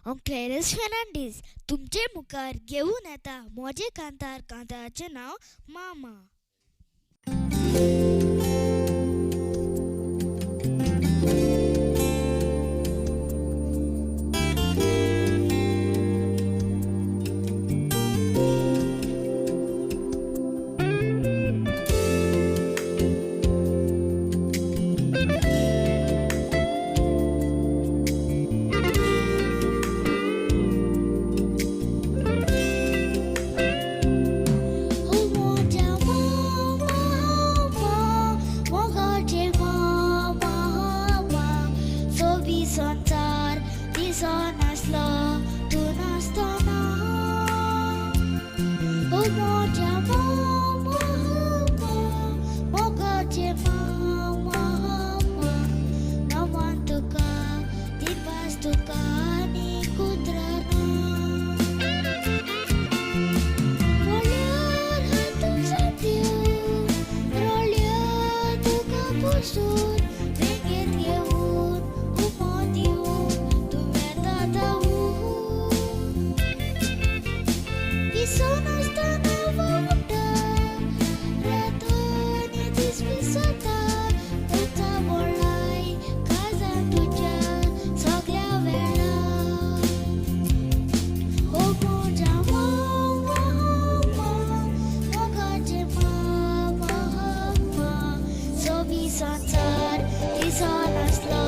हांव क्लॅरस फेर्नांडीस तुमचे मुखार घेऊन येता मोजे कांतार कांताराचें नांव मामा. Sontar disonaslo tu nastana o moja mama moga je mama namantuka dipastuka ni kudrana volar hatu satyu rolia tu kapusur ringit yeun Santar disonaslo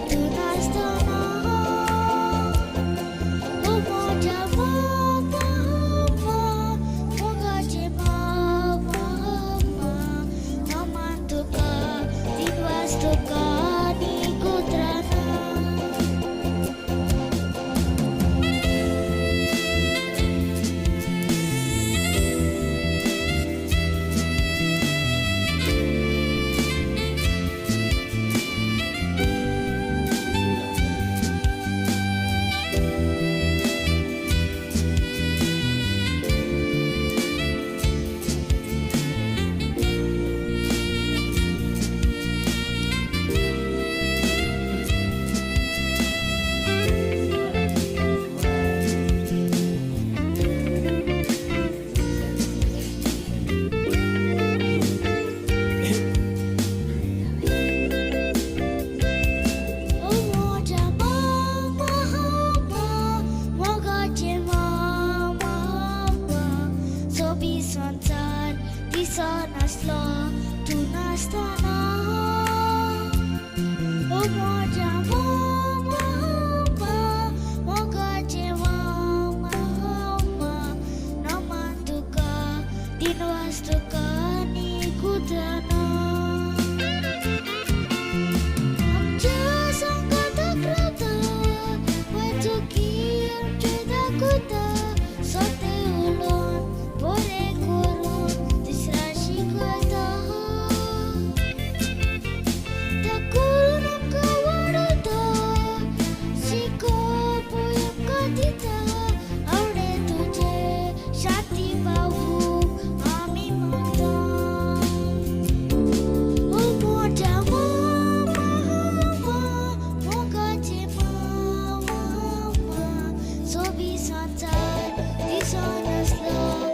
tu nastana o moja mama moga je mama namantuka divastuka ni kudrana. Sontar disonaslo tu nastana o moja mama moga je mama namantuka dinwastuka ni kudrana. Amja sangkata krata wajuki amjeda kuta sote ulon bore kurun disrashi kata takurun kawarata siko poyam katita avde tuje shanti bahu ami mata o moja mama moga je mama sobi santar disonaslo